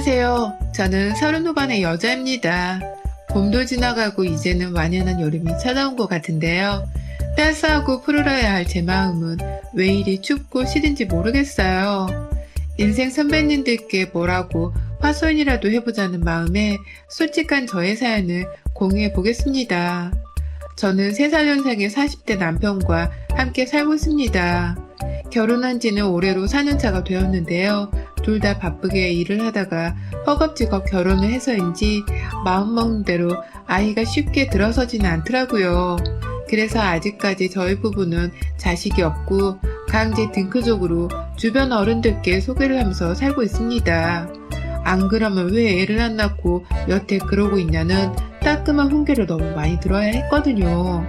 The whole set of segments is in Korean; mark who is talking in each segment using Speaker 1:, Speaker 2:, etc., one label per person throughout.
Speaker 1: 안녕하세요. 저는 30후반의 여자입니다. 봄도 지나가고 이제는 완연한 여름이 찾아온 것 같은데요. 따스하고 푸르러야 할 제 마음은 왜 이리 춥고 싫은지 모르겠어요. 인생 선배님들께 뭐라고 화소연이라도 해보자는 마음에 솔직한 저의 사연을 공유해 보겠습니다. 저는 3살 연상의 40대 남편과 함께 살고 있습니다. 결혼한 지는 올해로 4년차가 되었는데요. 둘 다 바쁘게 일을 하다가 허겁지겁 결혼을 해서인지 마음먹는 대로 아이가 쉽게 들어서지는 않더라고요. 그래서 아직까지 저희 부부는 자식이 없고 강제 딩크족으로 주변 어른들께 소개를 하면서 살고 있습니다. 안 그러면 왜 애를 안 낳고 여태 그러고 있냐는 따끔한 훈계를 너무 많이 들어야 했거든요.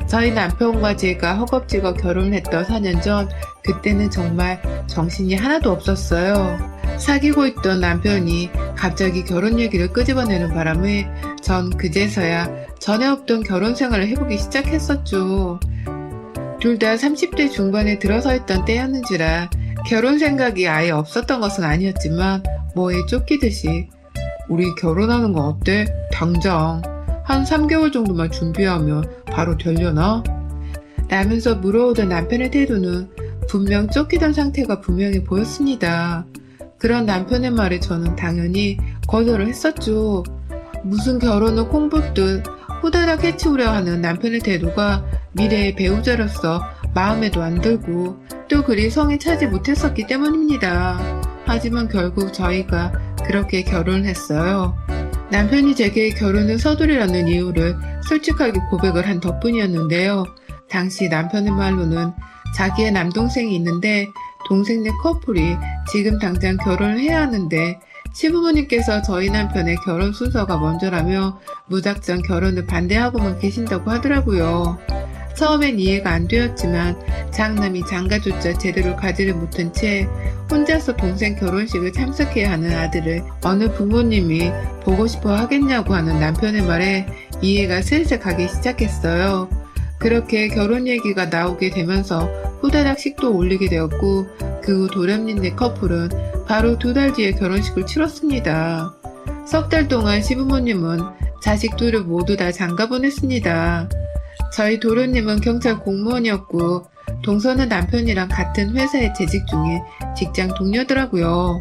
Speaker 1: 저희 남편과 제가 허겁지겁 결혼을 했던 4년 전, 그때는 정말 정신이 하나도 없었어요. 사귀고 있던 남편이 갑자기 결혼 얘기를 끄집어내는 바람에 전 그제서야 전에 없던 결혼 생활을 해보기 시작했었죠. 둘 다 30대 중반에 들어서 있던 때였는지라 결혼 생각이 아예 없었던 것은 아니었지만 뭐에 쫓기듯이 우리 결혼하는 거 어때? 당장 한 3개월 정도만 준비하면 바로 되려나? 라면서 물어오던 남편의 태도는 분명 쫓기던 상태가 분명히 보였습니다. 그런 남편의 말에 저는 당연히 거절을 했었죠. 무슨 결혼을 콩붙듯 후다닥 해치우려 하는 남편의 태도가 미래의 배우자로서 마음에도 안 들고 또 그리 성에 차지 못했었기 때문입니다. 하지만 결국 저희가 그렇게 결혼을 했어요. 남편이 제게 결혼을 서두르려는 이유를 솔직하게 고백을 한 덕분이었는데요. 당시 남편의 말로는 자기의 남동생이 있는데 동생네 커플이 지금 당장 결혼을 해야 하는데 시부모님께서 저희 남편의 결혼 순서가 먼저라며 무작정 결혼을 반대하고만 계신다고 하더라고요. 처음엔 이해가 안 되었지만 장남이 장가조차 제대로 가지를 못한 채 혼자서 동생 결혼식을 참석해야 하는 아들을 어느 부모님이 보고 싶어 하겠냐고 하는 남편의 말에 이해가 슬슬 가기 시작했어요. 그렇게 결혼 얘기가 나오게 되면서 후다닥 식도 올리게 되었고 그 후 도련님네 커플은 바로 2달 뒤에 결혼식을 치렀습니다. 석 달 동안 시부모님은 자식 둘을 모두 다 장가 보냈습니다. 저희 도련님은 경찰 공무원이었고 동서는 남편이랑 같은 회사에 재직 중인 직장 동료더라고요.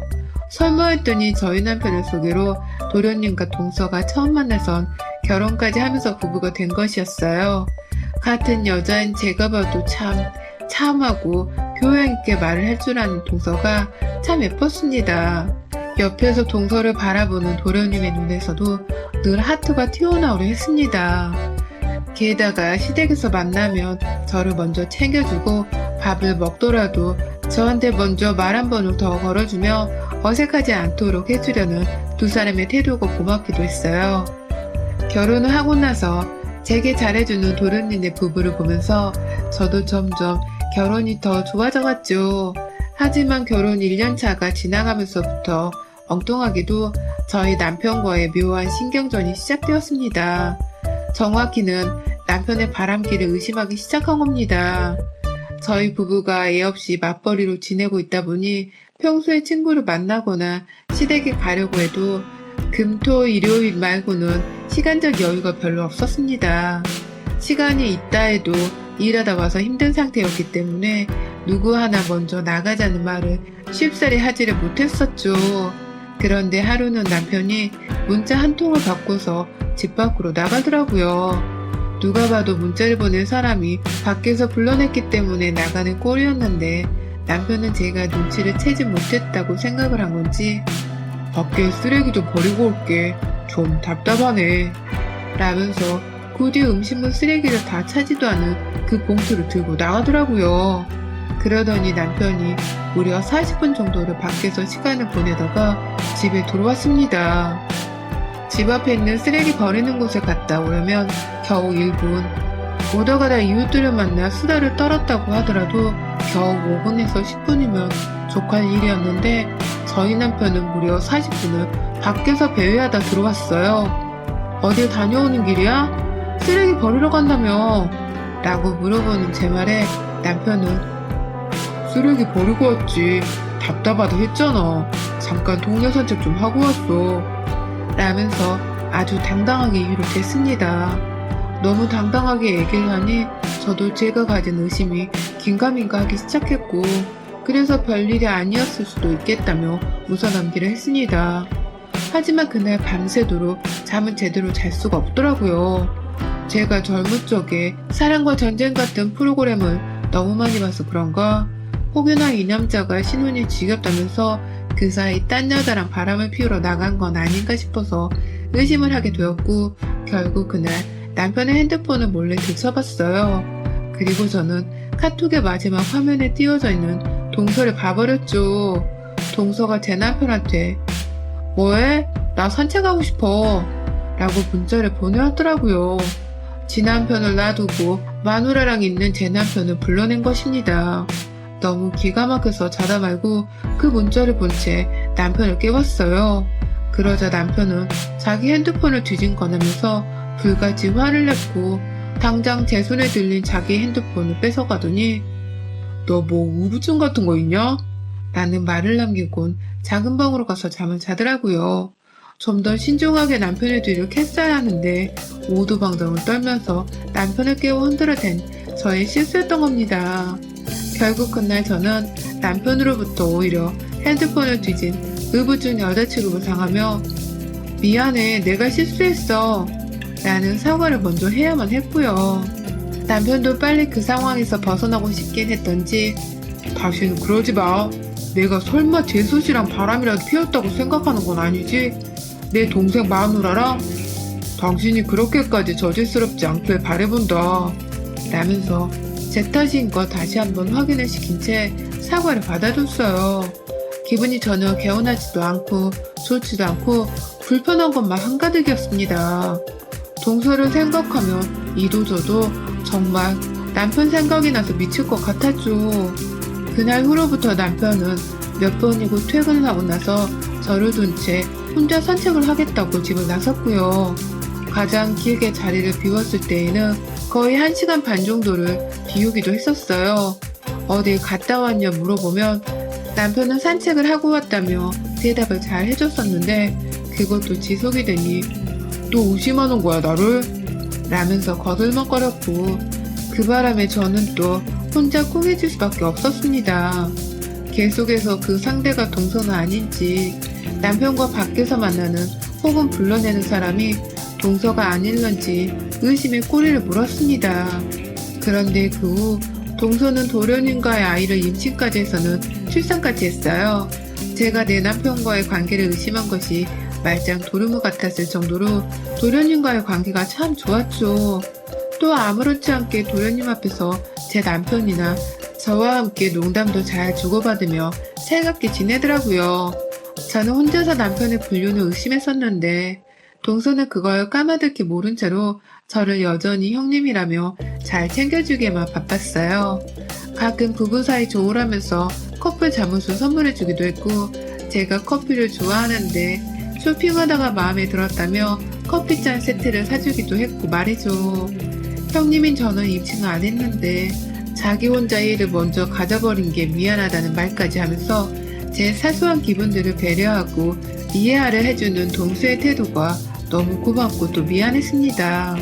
Speaker 1: 설마 했더니 저희 남편을 소개로 도련님과 동서가 처음 만나선 결혼까지 하면서 부부가 된 것이었어요. 같은 여자인 제가 봐도 참하고 교양 있게 말을 할 줄 아는 동서가 참 예뻤습니다. 옆에서 동서를 바라보는 도련님의 눈에서도 늘 하트가 튀어나오려 했습니다. 게다가 시댁에서 만나면 저를 먼저 챙겨주고 밥을 먹더라도 저한테 먼저 말 한 번을 더 걸어주며 어색하지 않도록 해주려는 두 사람의 태도가 고맙기도 했어요. 결혼을 하고 나서 제게 잘해주는 도련님네 부부를 보면서 저도 점점 결혼이 더 좋아져갔죠. 하지만 결혼 1년차가 지나가면서부터 엉뚱하게도 저희 남편과의 묘한 신경전이 시작되었습니다. 정확히는 남편의 바람기를 의심하기 시작한 겁니다. 저희 부부가 애 없이 맞벌이로 지내고 있다 보니 평소에 친구를 만나거나 시댁에 가려고 해도 금, 토, 일요일 말고는 시간적 여유가 별로 없었습니다. 시간이 있다 해도 일하다 와서 힘든 상태였기 때문에 누구 하나 먼저 나가자는 말을 쉽사리 하지를 못했었죠. 그런데 하루는 남편이 문자 한 통을 받고서 집 밖으로 나가더라고요. 누가 봐도 문자를 보낸 사람이 밖에서 불러냈기 때문에 나가는 꼴이었는데 남편은 제가 눈치를 채지 못했다고 생각을 한 건지 밖에 쓰레기 좀 버리고 올게. 좀 답답하네. 라면서 굳이 음식물 쓰레기를 다 차지도 않은 그 봉투를 들고 나가더라고요. 그러더니 남편이 무려 40분 정도를 밖에서 시간을 보내다가 집에 들어왔습니다. 집 앞에 있는 쓰레기 버리는 곳에 갔다 오려면 겨우 1분, 오다 가다 이웃들을 만나 수다를 떨었다고 하더라도 겨우 5분에서 10분이면 족할 일이었는데 저희 남편은 무려 40분을 밖에서 배회하다 들어왔어요. 어딜 다녀오는 길이야? 쓰레기 버리러 간다며? 라고 물어보는 제 말에 남편은 쓰레기 버리고 왔지. 답답하다 했잖아. 잠깐 동네 산책 좀 하고 왔어. 라면서 아주 당당하게 이유를 댔습니다. 너무 당당하게 얘기를 하니 저도 제가 가진 의심이 긴가민가 하기 시작했고, 그래서 별일이 아니었을 수도 있겠다며 웃어넘기를 했습니다. 하지만 그날 밤새도록 잠은 제대로 잘 수가 없더라고요. 제가 젊은 적에 사랑과 전쟁 같은 프로그램을 너무 많이 봐서 그런가? 혹여나 이 남자가 신혼이 지겹다면서 그 사이 딴 여자랑 바람을 피우러 나간 건 아닌가 싶어서 의심을 하게 되었고, 결국 그날 남편의 핸드폰을 몰래 들춰봤어요. 그리고 저는 카톡의 마지막 화면에 띄워져 있는 동서를 봐버렸죠. 동서가 제 남편한테 뭐해? 나 산책하고 싶어 라고 문자를 보내왔더라고요. 지 남편을 놔두고 마누라랑 있는 제 남편을 불러낸 것입니다. 너무 기가 막혀서 자다 말고 그 문자를 본 채 남편을 깨웠어요. 그러자 남편은 자기 핸드폰을 뒤진 거냐면서 불같이 화를 냈고 당장 제 손에 들린 자기 핸드폰을 뺏어가더니 너 뭐 우울증 같은 거 있냐? 라는 말을 남기곤 작은 방으로 가서 잠을 자더라고요. 좀 더 신중하게 남편의 뒤를 캤어야 하는데 오두방정을 떨면서 남편을 깨워 흔들어댄 저의 실수였던 겁니다. 결국 그날 저는 남편으로부터 오히려 핸드폰을 뒤진 의부증 여자 취급을 당하며 미안해, 내가 실수했어 라는 사과를 먼저 해야만 했고요. 남편도 빨리 그 상황에서 벗어나고 싶긴 했던지 다시는 그러지 마. 내가 설마 재수씨랑 바람이라도 피웠다고 생각하는 건 아니지? 내 동생 마누라랑 당신이 그렇게까지 저질스럽지 않길 바라본다 라면서 제 탓인 거 다시 한번 확인을 시킨 채 사과를 받아줬어요. 기분이 전혀 개운하지도 않고 좋지도 않고 불편한 것만 한가득이었습니다. 동서를 생각하면 이도저도 정말 남편 생각이 나서 미칠 것 같았죠. 그날 후로부터 남편은 몇 번이고 퇴근을 하고 나서 저를 둔 채 혼자 산책을 하겠다고 집을 나섰고요. 가장 길게 자리를 비웠을 때에는 거의 1시간 반 정도를 비우기도 했었어요. 어딜 갔다 왔냐 물어보면 남편은 산책을 하고 왔다며 대답을 잘 해줬었는데 그것도 지속이 되니 또 의심하는 거야 나를? 라면서 거들먹거렸고 그 바람에 저는 또 혼자 꿍해질 수밖에 없었습니다. 계속해서 그 상대가 동서는 아닌지 남편과 밖에서 만나는 혹은 불러내는 사람이 동서가 아닐런지 의심의 꼬리를 물었습니다. 그런데 그 후 동서는 도련님과의 아이를 임신까지 해서는 출산까지 했어요. 제가 내 남편과의 관계를 의심한 것이 말짱 도루묵 같았을 정도로 도련님과의 관계가 참 좋았죠. 또 아무렇지 않게 도련님 앞에서 제 남편이나 저와 함께 농담도 잘 주고받으며 살갑게 지내더라고요. 저는 혼자서 남편의 불륜을 의심했었는데 동서는 그걸 까마득히 모른 채로 저를 여전히 형님이라며 잘 챙겨주기에만 바빴어요. 가끔 부부 사이 좋으라면서 커플 잠옷을 선물해주기도 했고 제가 커피를 좋아하는데 쇼핑하다가 마음에 들었다며 커피잔 세트를 사주기도 했고 말이죠. 형님인 저는 임신을 안 했는데 자기 혼자 일을 먼저 가져버린 게 미안하다는 말까지 하면서 제 사소한 기분들을 배려하고 이해하려 해주는 동서의 태도가 너무 고맙고 또 미안했습니다.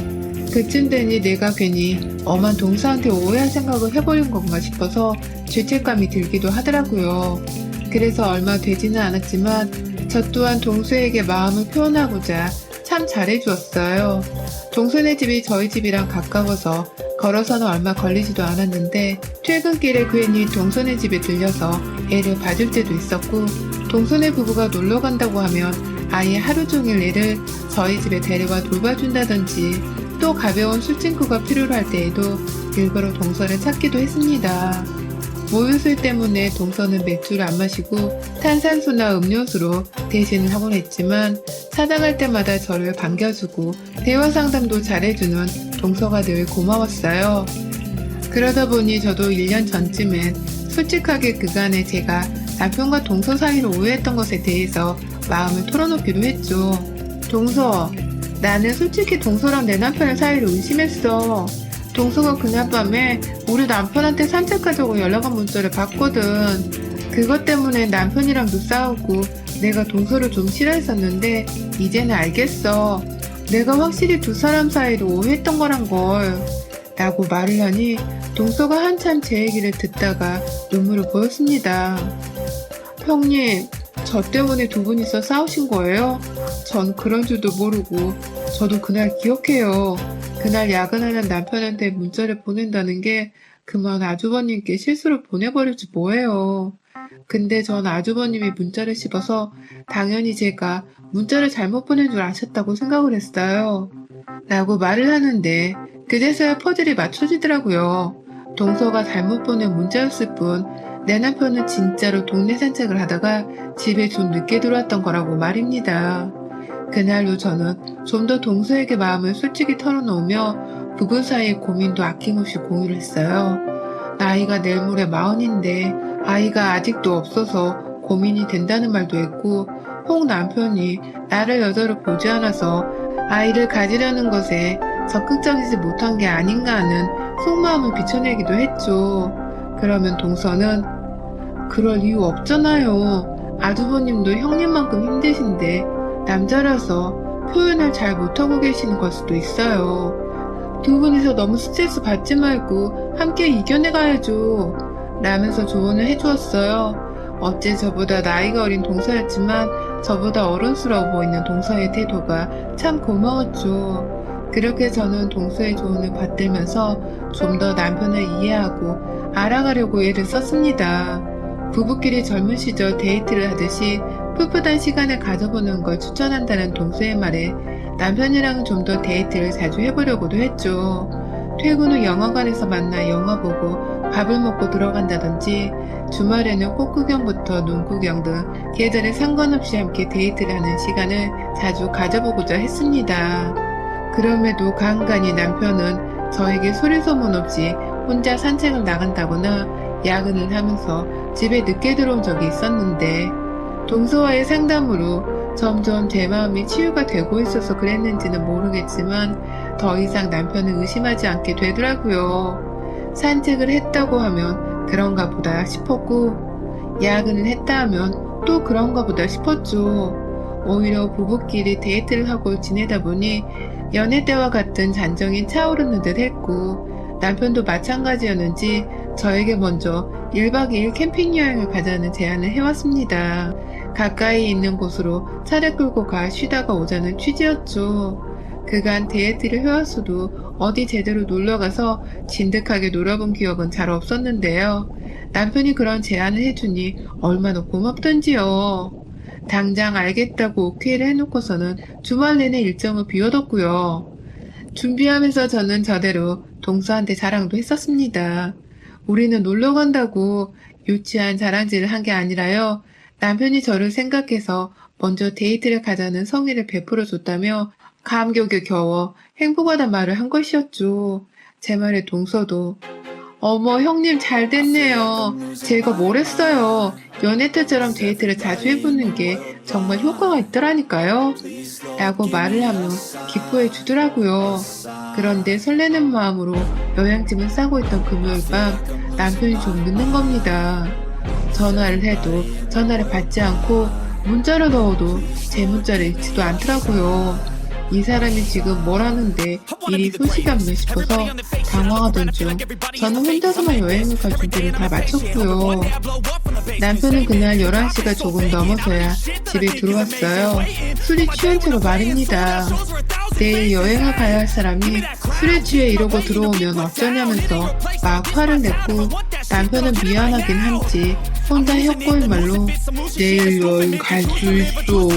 Speaker 1: 그쯤 되니 내가 괜히 엄한 동서한테 오해할 생각을 해버린 건가 싶어서 죄책감이 들기도 하더라고요. 그래서 얼마 되지는 않았지만 저 또한 동서에게 마음을 표현하고자 참 잘해주었어요. 동서네 집이 저희 집이랑 가까워서 걸어서는 얼마 걸리지도 않았는데 퇴근길에 괜히 동서네 집에 들려서 애를 봐줄 때도 있었고 동서네 부부가 놀러 간다고 하면 아예 하루 종일 애를 저희 집에 데려와 돌봐준다든지 또 가벼운 술친구가 필요로 할 때에도 일부러 동서를 찾기도 했습니다. 모유술 때문에 동서는 맥주를 안 마시고 탄산수나 음료수로 대신을 하곤 했지만 찾아갈 때마다 저를 반겨주고 대화 상담도 잘해주는 동서가 늘 고마웠어요. 그러다 보니 저도 1년 전쯤엔 솔직하게 그간에 제가 남편과 동서 사이를 오해했던 것에 대해서 마음을 털어놓기도 했죠. 동서, 나는 솔직히 동서랑 내 남편의 사이를 의심했어. 동서가 그날 밤에 우리 남편한테 산책하자고 연락 온 문자를 봤거든. 그것 때문에 남편이랑도 싸우고 내가 동서를 좀 싫어했었는데 이제는 알겠어. 내가 확실히 두 사람 사이를 오해했던 거란 걸. 라고 말을 하니 동서가 한참 제 얘기를 듣다가 눈물을 보였습니다. 형님, 저 때문에 두 분이서 싸우신 거예요? 전 그런 줄도 모르고 저도 그날 기억해요. 그날 야근하는 남편한테 문자를 보낸다는 게 그만 아주버님께 실수로 보내버릴지 뭐예요. 근데 전 아주버님이 문자를 씹어서 당연히 제가 문자를 잘못 보낸 줄 아셨다고 생각을 했어요. 라고 말을 하는데 그제서야 퍼즐이 맞춰지더라고요. 동서가 잘못 보낸 문자였을 뿐 내 남편은 진짜로 동네 산책을 하다가 집에 좀 늦게 들어왔던 거라고 말입니다. 그날로 저는 좀 더 동서에게 마음을 솔직히 털어놓으며 부부 사이의 고민도 아낌없이 공유를 했어요. 나이가 내일 모레 40인데 아이가 아직도 없어서 고민이 된다는 말도 했고 혹 남편이 나를 여자로 보지 않아서 아이를 가지려는 것에 적극적이지 못한 게 아닌가 하는 속마음을 비춰내기도 했죠. 그러면 동서는 그럴 이유 없잖아요. 아주버님도 형님만큼 힘드신데 남자라서 표현을 잘 못하고 계시는 걸 수도 있어요. 두 분이서 너무 스트레스 받지 말고 함께 이겨내가야죠. 라면서 조언을 해주었어요. 어째 저보다 나이가 어린 동서였지만 저보다 어른스러워 보이는 동서의 태도가 참 고마웠죠. 그렇게 저는 동서의 조언을 받들면서 좀 더 남편을 이해하고 알아가려고 애를 썼습니다. 부부끼리 젊은 시절 데이트를 하듯이 풋풋한 시간을 가져보는 걸 추천한다는 동서의 말에 남편이랑 좀 더 데이트를 자주 해보려고도 했죠. 퇴근 후 영화관에서 만나 영화 보고 밥을 먹고 들어간다든지 주말에는 꽃 구경부터 눈 구경 등 계절에 상관없이 함께 데이트를 하는 시간을 자주 가져보고자 했습니다. 그럼에도 간간히 남편은 저에게 소리소문 없이 혼자 산책을 나간다거나 야근을 하면서 집에 늦게 들어온 적이 있었는데 동서와의 상담으로 점점 제 마음이 치유가 되고 있어서 그랬는지는 모르겠지만 더 이상 남편을 의심하지 않게 되더라고요. 산책을 했다고 하면 그런가 보다 싶었고 야근을 했다 하면 또 그런가 보다 싶었죠. 오히려 부부끼리 데이트를 하고 지내다 보니 연애 때와 같은 잔정이 차오르는 듯 했고 남편도 마찬가지였는지 저에게 먼저 1박 2일 캠핑 여행을 가자는 제안을 해왔습니다. 가까이 있는 곳으로 차를 끌고 가 쉬다가 오자는 취지였죠. 그간 데이트를 해왔어도 어디 제대로 놀러가서 진득하게 놀아본 기억은 잘 없었는데요. 남편이 그런 제안을 해주니 얼마나 고맙던지요. 당장 알겠다고 오케이를 해놓고서는 주말 내내 일정을 비워뒀고요. 준비하면서 저는 저대로 동서한테 자랑도 했었습니다. 우리는 놀러 간다고 유치한 자랑질을 한 게 아니라요. 남편이 저를 생각해서 먼저 데이트를 가자는 성의를 베풀어 줬다며 감격에 겨워 행복하단 말을 한 것이었죠. 제 말에 동서도 어머 형님 잘 됐네요. 제가 뭘 했어요. 연애 때처럼 데이트를 자주 해보는 게 정말 효과가 있더라니까요. 라고 말을 하며 기뻐해 주더라고요. 그런데 설레는 마음으로 여행짐을 싸고 있던 금요일 밤 남편이 좀 늦는 겁니다. 전화를 해도 전화를 받지 않고 문자를 넣어도 제 문자를 읽지도 않더라고요. 이 사람이 지금 뭘 하는데 일이 소식이 없나 싶어서 당황하던 중 저는 혼자서만 여행을 갈 준비를 다 마쳤고요. 남편은 그날 11시가 조금 넘어서야 집에 들어왔어요. 술이 취한 채로 말입니다. 내일 여행을 가야 할 사람이 술에 취해 이러고 들어오면 어쩌냐면서 막 화를 냈고 남편은 미안하긴 한지 혼자 혀꼬인 말로 내일 여행 갈 수 있어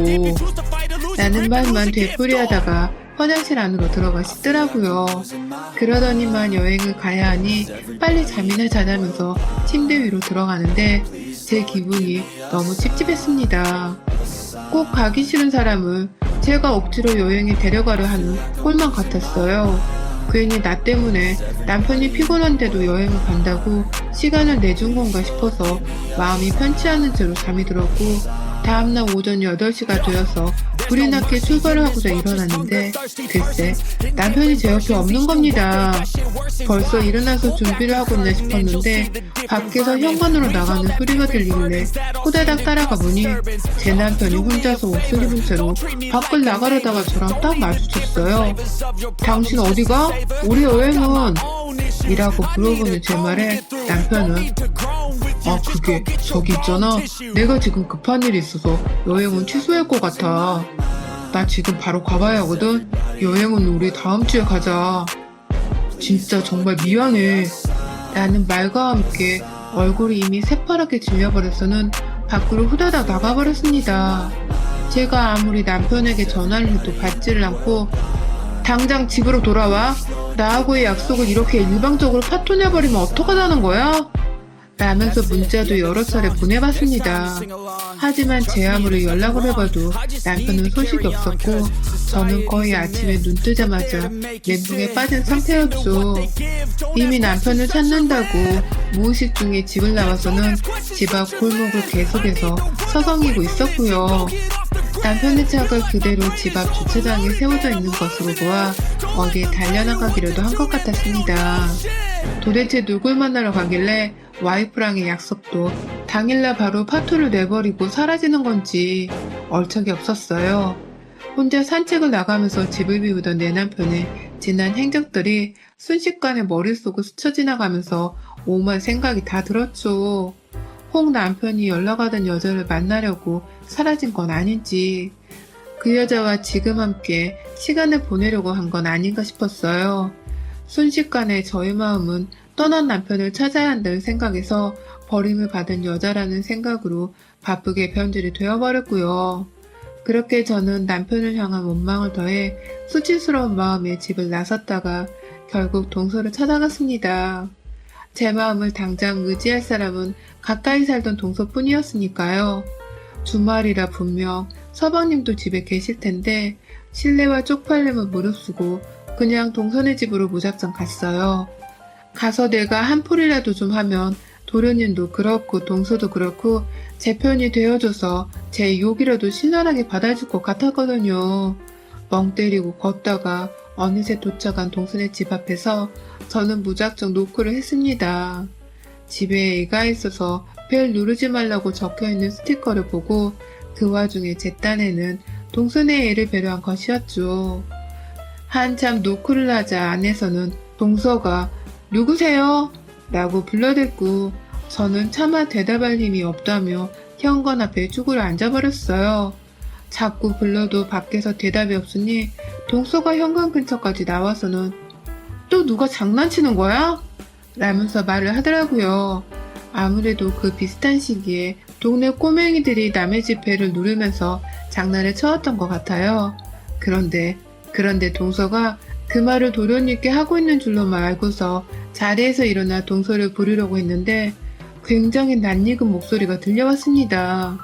Speaker 1: 라는 말만 되풀이하다가 화장실 안으로 들어가 씻더라고요. 그러더니만 여행을 가야 하니 빨리 잠이나 자자면서 침대 위로 들어가는데 제 기분이 너무 찝찝했습니다. 꼭 가기 싫은 사람을 제가 억지로 여행에 데려가려 하는 꼴만 같았어요. 괜히 나 때문에 남편이 피곤한데도 여행을 간다고 시간을 내준 건가 싶어서 마음이 편치 않은 채로 잠이 들었고 다음날 오전 8시가 되어서 불이 났게 출발을 하고자 일어났는데 글쎄 남편이 제 옆에 없는 겁니다. 벌써 일어나서 준비를 하고 있나 싶었는데 밖에서 현관으로 나가는 소리가 들리길래 호다닥 따라가 보니 제 남편이 혼자서 옷을 입은 채로 밖을 나가려다가 저랑 딱 마주쳤어요. 당신 어디가? 우리 여행은? 이라고 물어보는 제 말에 남편은 그게 저기 있잖아. 내가 지금 급한 일이 있어서 여행은 취소할 것 같아. 나 지금 바로 가봐야 하거든. 여행은 우리 다음 주에 가자. 진짜 정말 미안해. 라는 말과 함께 얼굴이 이미 새파랗게 질려버려서는 밖으로 후다닥 나가버렸습니다. 제가 아무리 남편에게 전화를 해도 받지를 않고 당장 집으로 돌아와. 나하고의 약속을 이렇게 일방적으로 파토내버리면 어떡하자는 거야? 라면서 문자도 여러 차례 보내봤습니다. 하지만 제 아무리 연락을 해봐도 남편은 소식이 없었고 저는 거의 아침에 눈 뜨자마자 멘붕에 빠진 상태였죠. 이미 남편을 찾는다고 무의식 중에 집을 나와서는 집 앞 골목을 계속해서 서성이고 있었고요. 남편의 차가 그대로 집 앞 주차장에 세워져 있는 것으로 보아 어디에 달려나가기라도 한 것 같았습니다. 도대체 누굴 만나러 가길래 와이프랑의 약속도 당일날 바로 파토를 내버리고 사라지는 건지 얼척이 없었어요. 혼자 산책을 나가면서 집을 비우던 내 남편의 지난 행적들이 순식간에 머릿속을 스쳐 지나가면서 오만 생각이 다 들었죠. 혹 남편이 연락하던 여자를 만나려고 사라진 건 아닌지, 그 여자와 지금 함께 시간을 보내려고 한 건 아닌가 싶었어요. 순식간에 저의 마음은 떠난 남편을 찾아야 한다는 생각에서 버림을 받은 여자라는 생각으로 바쁘게 변질이 되어버렸고요. 그렇게 저는 남편을 향한 원망을 더해 수치스러운 마음에 집을 나섰다가 결국 동서를 찾아갔습니다. 제 마음을 당장 의지할 사람은 가까이 살던 동서뿐이었으니까요. 주말이라 분명 서방님도 집에 계실 텐데 실례와 쪽팔림을 무릅쓰고 그냥 동서네 집으로 무작정 갔어요. 가서 내가 한 풀이라도 좀 하면 도련님도 그렇고 동서도 그렇고 제 편이 되어줘서 제 욕이라도 신랄하게 받아줄 것 같았거든요. 멍 때리고 걷다가 어느새 도착한 동서네 집 앞에서 저는 무작정 노크를 했습니다. 집에 애가 있어서 벨 누르지 말라고 적혀있는 스티커를 보고 그 와중에 제 딴에는 동서네 애를 배려한 것이었죠. 한참 노크를 하자 안에서는 동서가 누구세요? 라고 불러댔고 저는 차마 대답할 힘이 없다며 현관 앞에 쭈그려 앉아버렸어요. 자꾸 불러도 밖에서 대답이 없으니 동서가 현관 근처까지 나와서는 또 누가 장난치는 거야? 라면서 말을 하더라고요. 아무래도 그 비슷한 시기에 동네 꼬맹이들이 남의 집 배를 누르면서 장난을 쳐왔던 것 같아요. 그런데 동서가 그 말을 도련님께 하고 있는 줄로만 알고서 자리에서 일어나 동서를 부르려고 했는데 굉장히 낯익은 목소리가 들려왔습니다.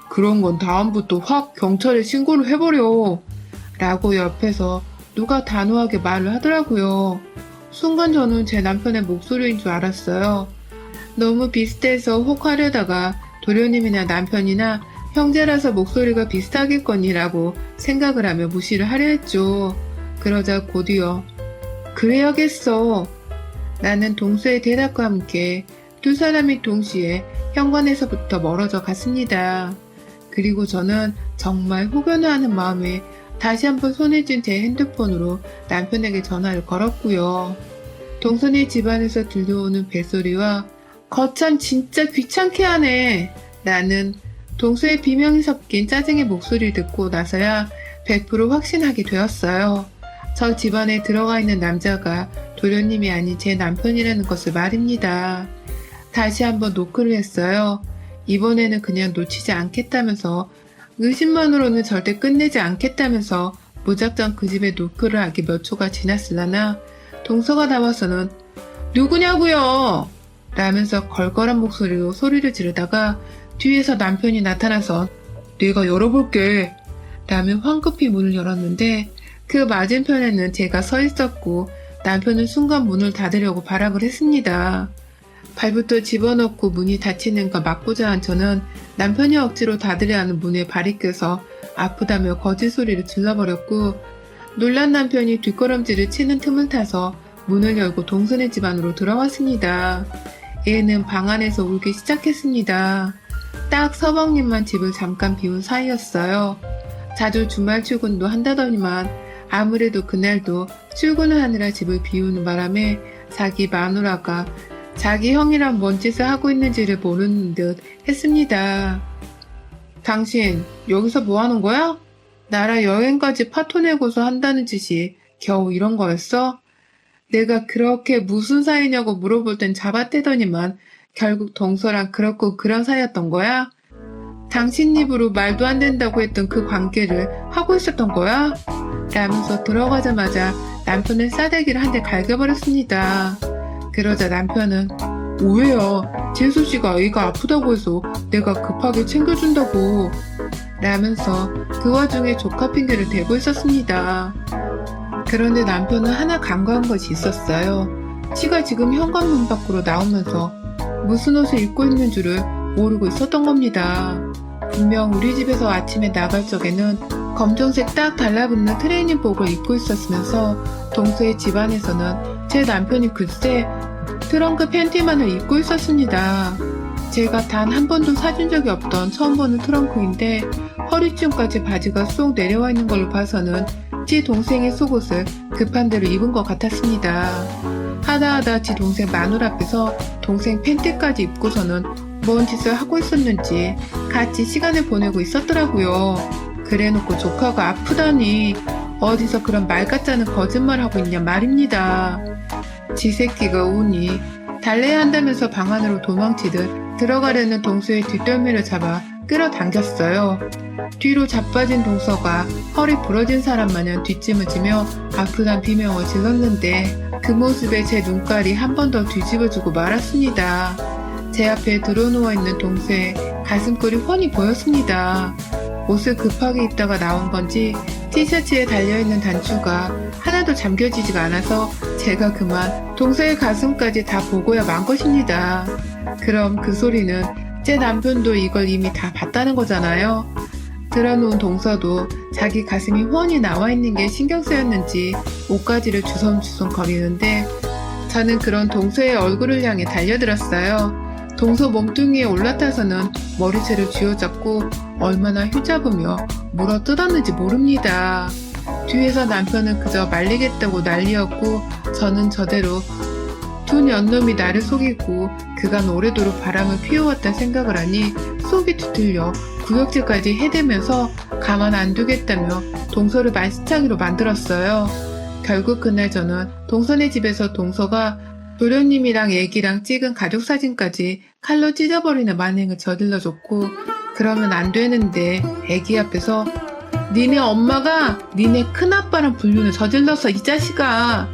Speaker 1: 그런 건 다음부터 확 경찰에 신고를 해버려. 라고 옆에서 누가 단호하게 말을 하더라고요. 순간 저는 제 남편의 목소리인 줄 알았어요. 너무 비슷해서 혹 하려다가 도련님이나 남편이나 형제라서 목소리가 비슷하겠거니라고 생각을 하며 무시를 하려 했죠. 그러자 곧이어 그래야겠어. 나는 동서의 대답과 함께 두 사람이 동시에 현관에서부터 멀어져 갔습니다. 그리고 저는 정말 혹여나하는 마음에 다시 한번 손에 쥔 제 핸드폰으로 남편에게 전화를 걸었고요. 동선이 집안에서 들려오는 벨소리와 거참 진짜 귀찮게 하네 라는 동서의 비명이 섞인 짜증의 목소리를 듣고 나서야 100% 확신하게 되었어요. 저 집안에 들어가 있는 남자가 도련님이 아닌 제 남편이라는 것을 말입니다. 다시 한번 노크를 했어요. 이번에는 그냥 놓치지 않겠다면서 의심만으로는 절대 끝내지 않겠다면서 무작정 그 집에 노크를 하기 몇 초가 지났으려나 동서가 나와서는 누구냐고요? 라면서 걸걸한 목소리로 소리를 지르다가 뒤에서 남편이 나타나서 내가 열어볼게 라며 황급히 문을 열었는데 그 맞은편에는 제가 서 있었고 남편은 순간 문을 닫으려고 발악을 했습니다. 발부터 집어넣고 문이 닫히는 걸 막고자 한 저는 남편이 억지로 닫으려 하는 문에 발이 껴서 아프다며 거짓 소리를 질러버렸고, 놀란 남편이 뒷걸음질을 치는 틈을 타서 문을 열고 동선의 집 안으로 들어왔습니다. 애는 방 안에서 울기 시작했습니다. 딱 서방님만 집을 잠깐 비운 사이였어요. 자주 주말 출근도 한다더니만 아무래도 그날도 출근을 하느라 집을 비우는 바람에 자기 마누라가 자기 형이랑 뭔 짓을 하고 있는지를 모르는 듯 했습니다. 당신 여기서 뭐 하는 거야? 나라 여행까지 파토 내고서 한다는 짓이 겨우 이런 거였어? 내가 그렇게 무슨 사이냐고 물어볼 땐 잡아떼더니만 결국 동서랑 그렇고 그런 사이였던 거야? 당신 입으로 말도 안 된다고 했던 그 관계를 하고 있었던 거야? 라면서 들어가자마자 남편의 싸대기를 한 대 갈겨버렸습니다. 그러자 남편은 오해야. 재수씨가 애가 아프다고 해서 내가 급하게 챙겨준다고 라면서 그 와중에 조카 핑계를 대고 있었습니다. 그런데 남편은 하나 간과한 것이 있었어요. 지가 지금 현관문 밖으로 나오면서 무슨 옷을 입고 있는 줄을 모르고 있었던 겁니다. 분명 우리 집에서 아침에 나갈 적에는 검정색 딱 달라붙는 트레이닝복을 입고 있었으면서 동서의 집안에서는 제 남편이 글쎄 트렁크 팬티만을 입고 있었습니다. 제가 단 한 번도 사준 적이 없던 처음 보는 트렁크인데 허리쯤까지 바지가 쏙 내려와 있는 걸로 봐서는 지 동생의 속옷을 급한 대로 입은 것 같았습니다. 하다하다 지 동생 마누라 앞에서 동생 팬티까지 입고서는 뭔 짓을 하고 있었는지 같이 시간을 보내고 있었더라고요. 그래놓고 조카가 아프다니 어디서 그런 말 같자는 거짓말 하고 있냐 말입니다. 지 새끼가 우니 달래야 한다면서 방 안으로 도망치듯 들어가려는 동서의 뒷덜미를 잡아 끌어당겼어요. 뒤로 자빠진 동서가 허리 부러진 사람 마냥 뒷짐을 지며 아프단 비명을 질렀는데 그 모습에 제 눈깔이 한 번 더 뒤집어지고 말았습니다. 제 앞에 드러누워있는 동서의 가슴골이 훤히 보였습니다. 옷을 급하게 입다가 나온 건지 티셔츠에 달려있는 단추가 하나도 잠겨지지가 않아서 제가 그만 동서의 가슴까지 다 보고야 만 것입니다. 그럼 그 소리는 제 남편도 이걸 이미 다 봤다는 거잖아요. 들어놓은 동서도 자기 가슴이 훤히 나와있는 게 신경 쓰였는지 옷가지를 주섬주섬 거리는데 저는 그런 동서의 얼굴을 향해 달려들었어요. 동서 몸뚱이에 올라타서는 머리채를 쥐어잡고 얼마나 휘잡으며 물어 뜯었는지 모릅니다. 뒤에서 남편은 그저 말리겠다고 난리였고 저는 저대로 두 년놈이 나를 속이고 그간 오래도록 바람을 피워왔다 생각을 하니 속이 뒤틀려 구역질까지 해대면서 가만 안 두겠다며 동서를 만시창이로 만들었어요. 결국 그날 저는 동서네 집에서 동서가 도련님이랑 애기랑 찍은 가족사진까지 칼로 찢어버리는 만행을 저질러줬고 그러면 안 되는데 애기 앞에서 니네 엄마가 니네 큰아빠랑 불륜을 저질렀어 이 자식아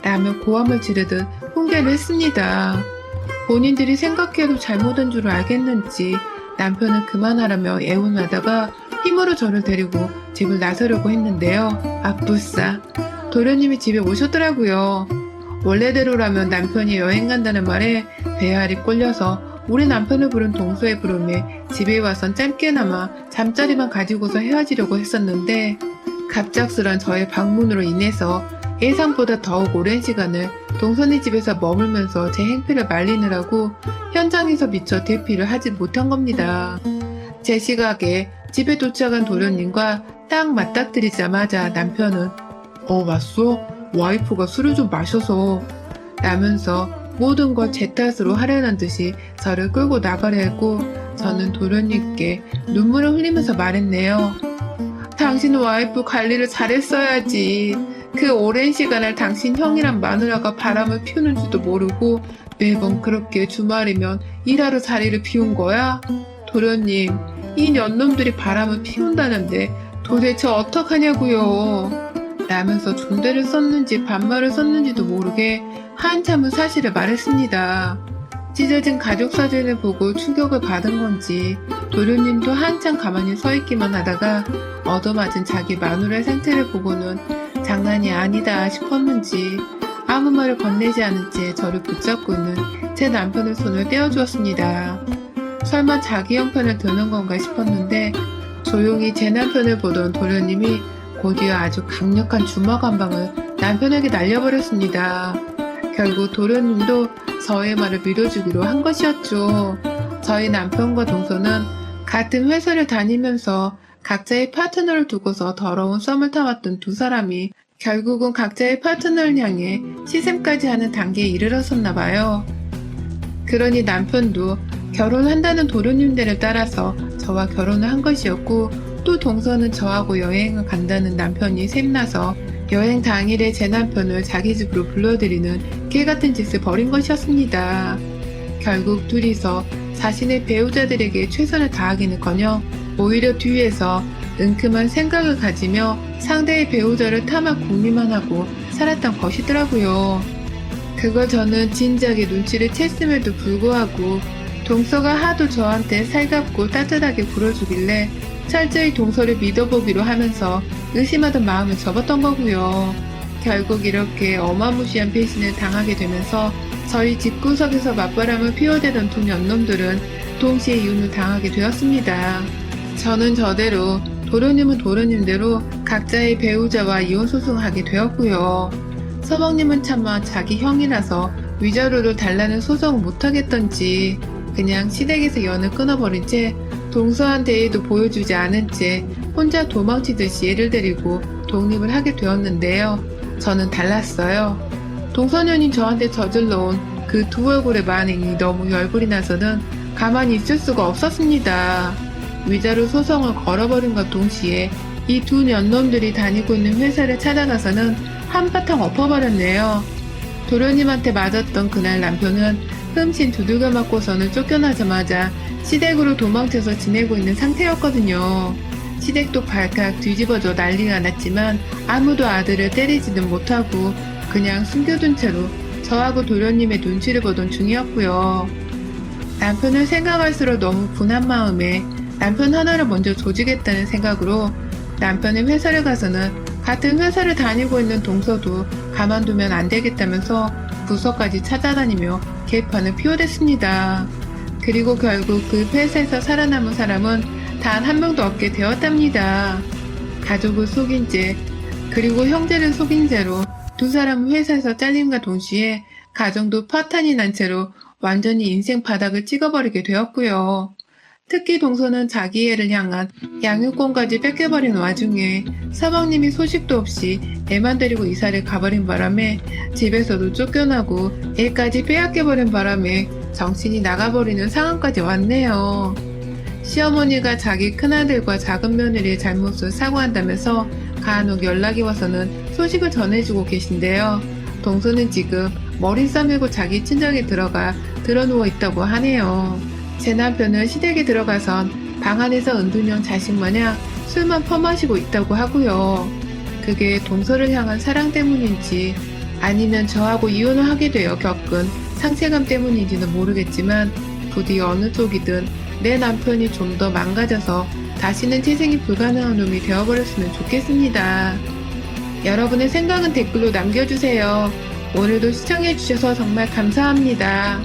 Speaker 1: 라며 고함을 지르듯 훈계를 했습니다. 본인들이 생각해도 잘못한 줄 알겠는지 남편은 그만하라며 애원하다가 힘으로 저를 데리고 집을 나서려고 했는데요. 아뿔싸 도련님이 집에 오셨더라고요. 원래대로라면 남편이 여행 간다는 말에 배알이 꼴려서 우리 남편을 부른 동서의 부름에 집에 와선 짧게나마 잠자리만 가지고서 헤어지려고 했었는데 갑작스런 저의 방문으로 인해서 예상보다 더욱 오랜 시간을 동선의 집에서 머물면서 제 행패를 말리느라고 현장에서 미처 대피를 하지 못한 겁니다. 제 시각에 집에 도착한 도련님과 딱 맞닥뜨리자마자 남편은 왔어? 와이프가 술을 좀 마셔서 라면서 모든 걸 제 탓으로 하려는 듯이 저를 끌고 나가려 했고 저는 도련님께 눈물을 흘리면서 말했네요. 당신 와이프 관리를 잘했어야지. 그 오랜 시간을 당신 형이랑 마누라가 바람을 피우는지도 모르고 매번 그렇게 주말이면 일하러 자리를 비운 거야? 도련님, 이 년놈들이 바람을 피운다는데 도대체 어떡하냐고요. 라면서 존대를 썼는지 반말을 썼는지도 모르게 한참은 사실을 말했습니다. 찢어진 가족사진을 보고 충격을 받은 건지 도련님도 한참 가만히 서 있기만 하다가 얻어맞은 자기 마누라의 상태를 보고는 장난이 아니다 싶었는지 아무 말을 건네지 않은 채 저를 붙잡고 있는 제 남편의 손을 떼어주었습니다. 설마 자기 형편을 드는 건가 싶었는데 조용히 제 남편을 보던 도련님이 곧이어 아주 강력한 주먹 한 방을 남편에게 날려버렸습니다. 결국 도련님도 저의 말을 믿어주기로 한 것이었죠. 저희 남편과 동서는 같은 회사를 다니면서 각자의 파트너를 두고서 더러운 썸을 타왔던 두 사람이 결국은 각자의 파트너를 향해 시샘까지 하는 단계에 이르렀었나 봐요. 그러니 남편도 결혼한다는 도련님들을 따라서 저와 결혼을 한 것이었고 또 동서는 저하고 여행을 간다는 남편이 샘나서 여행 당일에 제 남편을 자기 집으로 불러들이는 개같은 짓을 벌인 것이었습니다. 결국 둘이서 자신의 배우자들에게 최선을 다하기는커녕 오히려 뒤에서 은큼한 생각을 가지며 상대의 배우자를 탐하 궁리만 하고 살았던 것이더라고요. 그걸 저는 진작에 눈치를 챘음에도 불구하고 동서가 하도 저한테 살갑고 따뜻하게 굴어주길래 철저히 동서를 믿어보기로 하면서 의심하던 마음을 접었던 거고요. 결국 이렇게 어마무시한 배신을 당하게 되면서 저희 집구석에서 맞바람을 피워대던 두 년놈들은 동시에 이혼을 당하게 되었습니다. 저는 저대로, 도련님은 도련님대로 각자의 배우자와 이혼 소송을 하게 되었고요. 서방님은 차마 자기 형이라서 위자료를 달라는 소송을 못하겠던지 그냥 시댁에서 연을 끊어버린 채 동서한테 애도 보여주지 않은 채 혼자 도망치듯이 애를 데리고 독립을 하게 되었는데요. 저는 달랐어요. 동서년이 저한테 저질러온 그 두 얼굴의 만행이 너무 열불이 나서는 가만히 있을 수가 없었습니다. 위자료 소송을 걸어버린과 동시에 이 두 년놈들이 다니고 있는 회사를 찾아가서는 한바탕 엎어버렸네요. 도련님한테 맞았던 그날 남편은 흠씬 두들겨 맞고서는 쫓겨나자마자 시댁으로 도망쳐서 지내고 있는 상태였거든요. 시댁도 발칵 뒤집어져 난리가 났지만 아무도 아들을 때리지는 못하고 그냥 숨겨둔 채로 저하고 도련님의 눈치를 보던 중이었고요. 남편을 생각할수록 너무 분한 마음에 남편 하나를 먼저 조지겠다는 생각으로 남편의 회사를 가서는 같은 회사를 다니고 있는 동서도 가만두면 안 되겠다면서 부서까지 찾아다니며 개판을 피워댔습니다. 그리고 결국 그 회사에서 살아남은 사람은 단 한 명도 없게 되었답니다. 가족을 속인 채 그리고 형제를 속인 채로 두 사람은 회사에서 잘림과 동시에 가정도 파탄이 난 채로 완전히 인생 바닥을 찍어버리게 되었고요. 특히 동서는 자기 애를 향한 양육권까지 뺏겨버린 와중에 서방님이 소식도 없이 애만 데리고 이사를 가버린 바람에 집에서도 쫓겨나고 애까지 빼앗겨버린 바람에 정신이 나가버리는 상황까지 왔네요. 시어머니가 자기 큰아들과 작은 며느리의 잘못을 사과한다면서 간혹 연락이 와서는 소식을 전해주고 계신데요. 동서는 지금 머리 싸매고 자기 친정에 들어가 드러누워 있다고 하네요. 제 남편은 시댁에 들어가선 방 안에서 은둔형 자식 마냥 술만 퍼마시고 있다고 하고요. 그게 동서를 향한 사랑 때문인지 아니면 저하고 이혼을 하게 되어 겪은 상실감 때문인지는 모르겠지만 부디 어느 쪽이든 내 남편이 좀 더 망가져서 다시는 재생이 불가능한 놈이 되어버렸으면 좋겠습니다. 여러분의 생각은 댓글로 남겨주세요. 오늘도 시청해주셔서 정말 감사합니다.